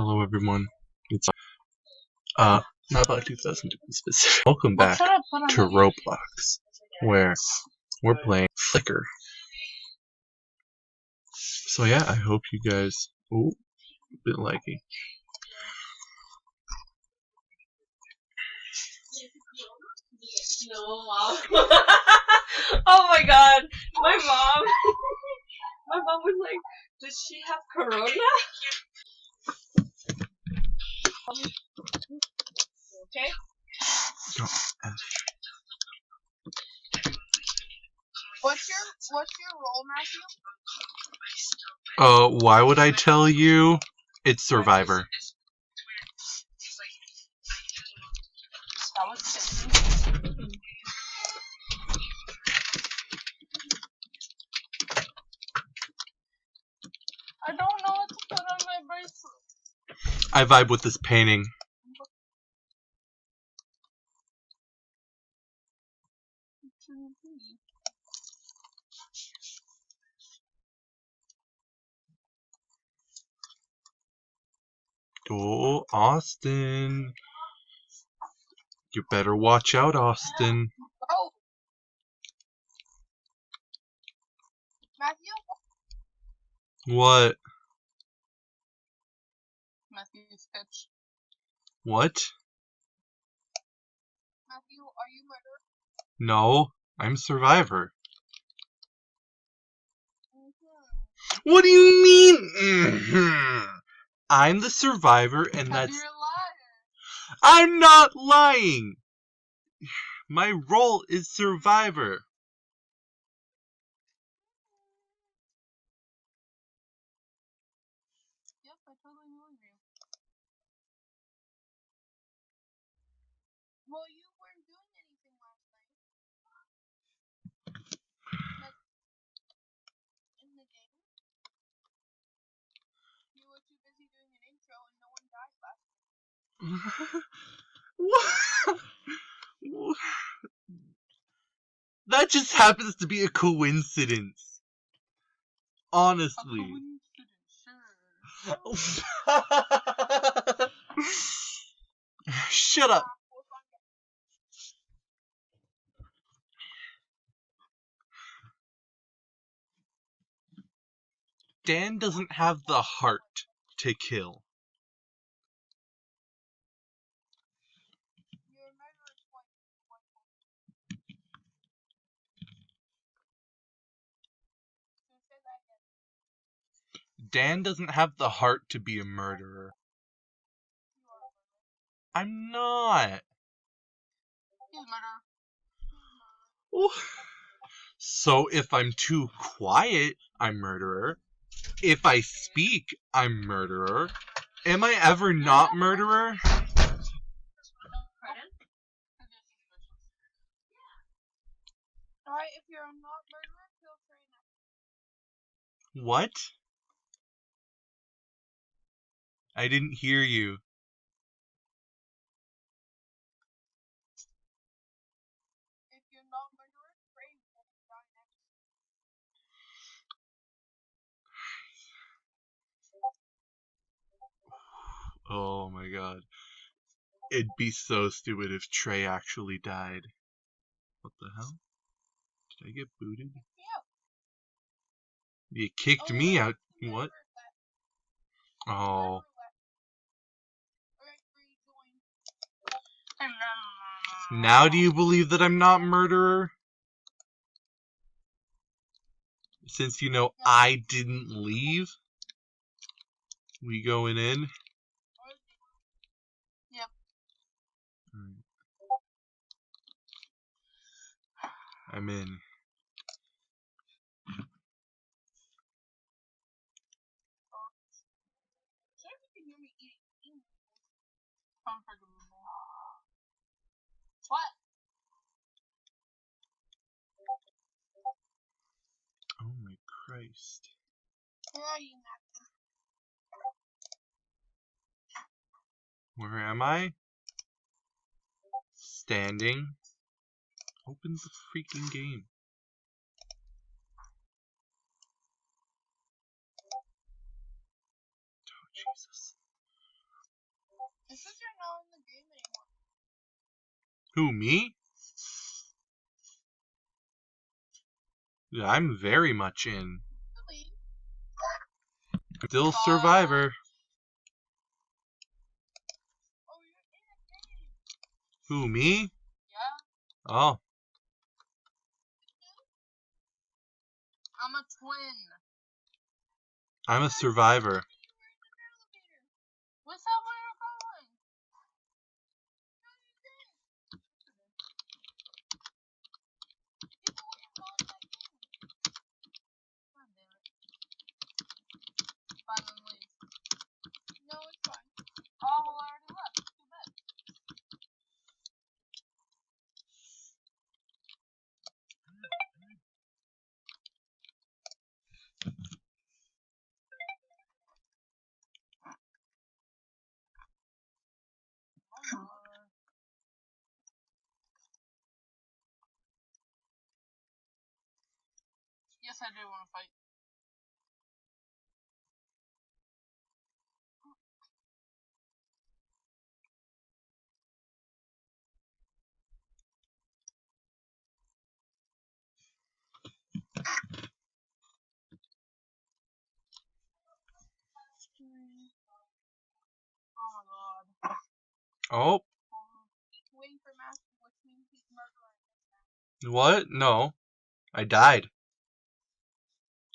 Hello everyone. It's not about 2000 to be specific. Welcome back to Roblox, where we're playing Flicker. So yeah, I hope you guys a bit laggy. No, Mom. Oh my God, my mom. My mom was like, "Does she have corona?" Okay. What's your role, Matthew? Why would I tell you? It's Survivor. I don't know what to put on my bracelet. I vibe with this painting. Oh, Austin. You better watch out, Austin. Oh, Matthew? What? Matthew's pitch. What? Matthew, are you murderer? No, I'm Survivor. What do you mean? I'm the Survivor, and that's... You're a liar. I'm not lying! My role is Survivor. Yep, I totally believe you. Well, you weren't doing anything last night. Like, in the game. You were too busy doing an intro and no one died last night. What? That just happens to be a coincidence. Honestly. A coincidence, sure. Shut up. Dan doesn't have the heart to kill. Dan doesn't have the heart to be a murderer. I'm not. He's a murderer. So if I'm too quiet, I'm murderer. If I speak, I'm murderer. Am I ever not murderer? Alright, if you're not murderer, feel free now. What? I didn't hear you. If you're not murderer, pray that you die next. Oh my god. It'd be so stupid if Trey actually died. What the hell? Did I get booted? Yeah. You kicked me out. What? Oh. Now do you believe that I'm not murderer? Since you know I didn't leave? We going in? Yep. I'm in. What? Oh my Christ. Where are you, Matthew? Where am I? Standing. Open the freaking game. Oh, Jesus. It's because you're not in the game anymore. Who, me? Yeah, I'm very much in. Really? Still Survivor. Oh, you're in a game. Who, me? Yeah. Oh, I'm a twin. I'm a Survivor. We're in an elevator. What's up where you're going? No, you didn't. Get away from my game. God damn it. Fine, then leave. No, it's fine. Oh, well, I already left. Too bad. Yes, I do want to fight. Oh my god. Oh, He's waiting for Matthew, which means he's murdering us. what? No. I died.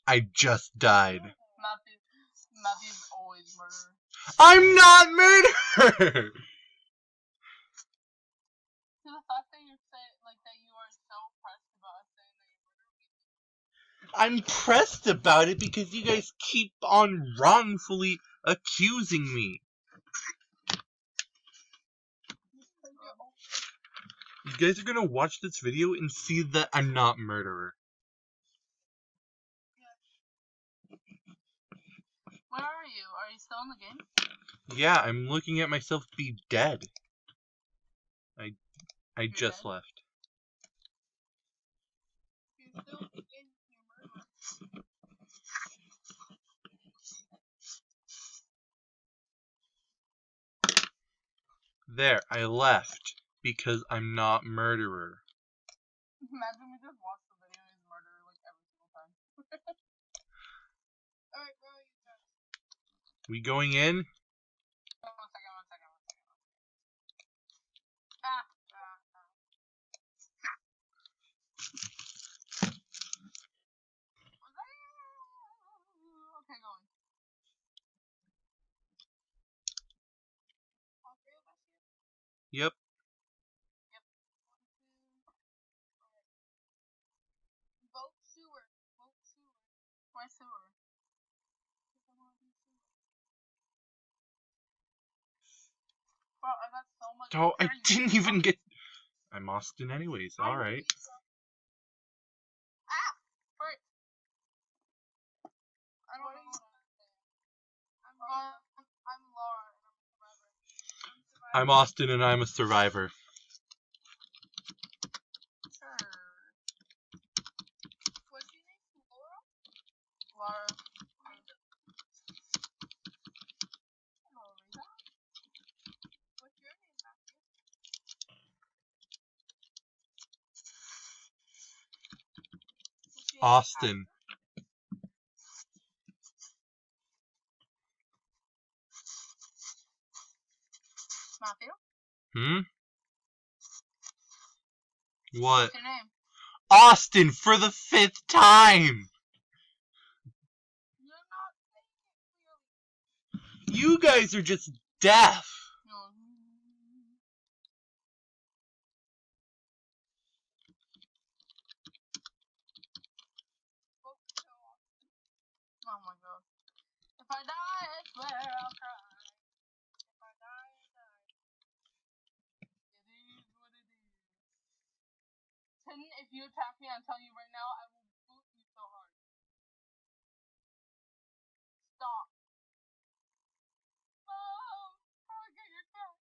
I just died. Matthew's always murderer. I'm not murderer! To the fact that you're saying, like, that you are so pressed about us saying that you're murderer. I'm pressed about it because you guys keep on wrongfully accusing me. You guys are gonna watch this video and see that I'm not murderer. Where are you? Are you still in the game? Yeah, I'm looking at myself be dead. I You're just dead? left. You're still in the game, you're murderer. There, I left because I'm not murderer. Imagine we just watch the video and he's murderer, like, every single time. Alright, bro, you go. We going in? One second. Ah. Okay, going. All three of us here? Yep. Yep. 1, 2. Vote sewer. Vote sewer. Why sewer? Because I want to be sewer. Bro, I got so much. Oh, I didn't even get... I'm Austin anyways, alright. Ah! Frick. I don't know. I'm Laura and I'm a survivor. I'm Austin and I'm a survivor. Sure. What's your name? Laura? Laura. Hello, Rita. What's your name, Matthew? What's your name, Austin. Matthew? Hmm? What? What's your name? Austin for the 5th time! You're not saying it clearly. You guys are just deaf! No. Oh my god. If I die, I swear I'll cry. If I die, I die. It is what it is. Tin, if you attack me, I'm telling you right now, I will boot you so hard. Stop. Mom! How I get your cat?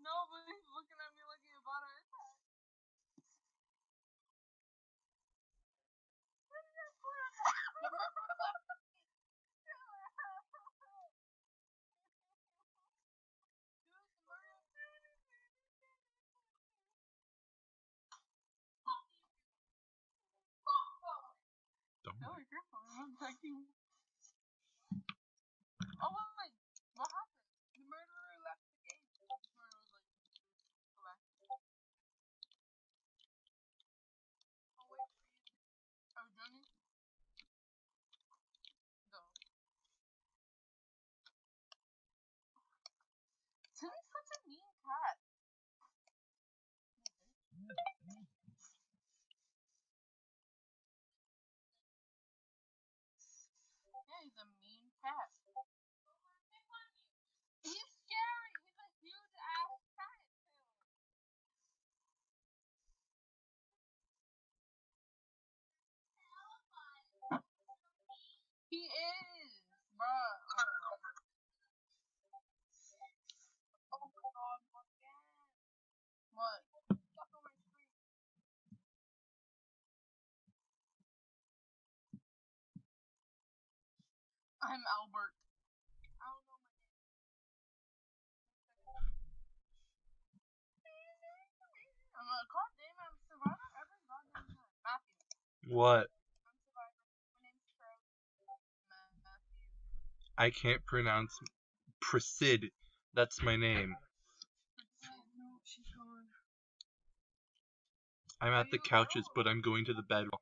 No, but he's looking at me like he's about to attack. I'm checking. Oh wait, what happened? The murderer left the game. The murderer was like, go back. I'll wait for you. Are we joining? Go. Timmy's such a mean cat. Yeah, he's a mean cat. He's scary. He's a huge ass cat too. He is, bruh. Oh my god, again. What? Stuck on my screen. I'm Albert. I don't know my name. God damn, I'm Survivor every goddamn time. Matthew. What? I'm Survivor. My name's Trout. Matthew. I can't pronounce Prasid. That's my name. No, she's gone. I'm at the couches, but I'm going to the bed. Girl,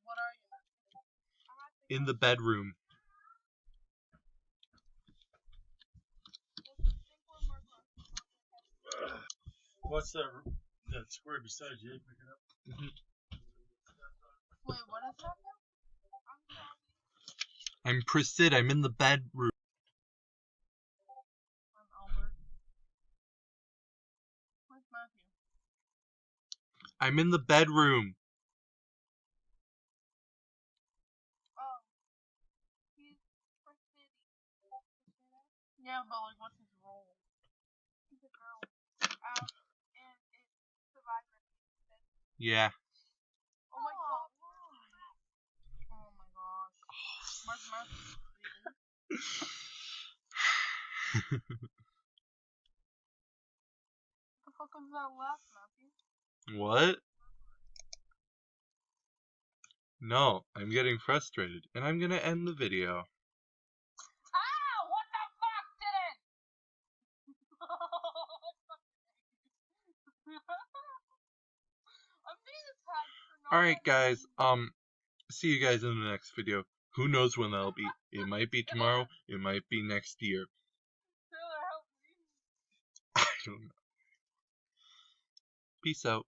what are you? I'm at the In the bedroom. What's that square beside you? Pick it up. Wait, what is happening? I'm sorry. I'm Prasid. I'm in the bedroom. I'm Albert. Where's Matthew? I'm in the bedroom. Oh. He's for city. Yeah, but like, what's his role? He's a girl. And it's Survivor. Yeah. Oh my god. Oh my gosh. Where's Matthew? What the fuck was that laugh, Matthew? What? No, I'm getting frustrated, and I'm gonna end the video. Ah! What the fuck did it? I'm being attacked for not. Alright guys, see you guys in the next video. Who knows when that'll be? It might be tomorrow, it might be next year. Taylor, help me. I don't know. Peace out.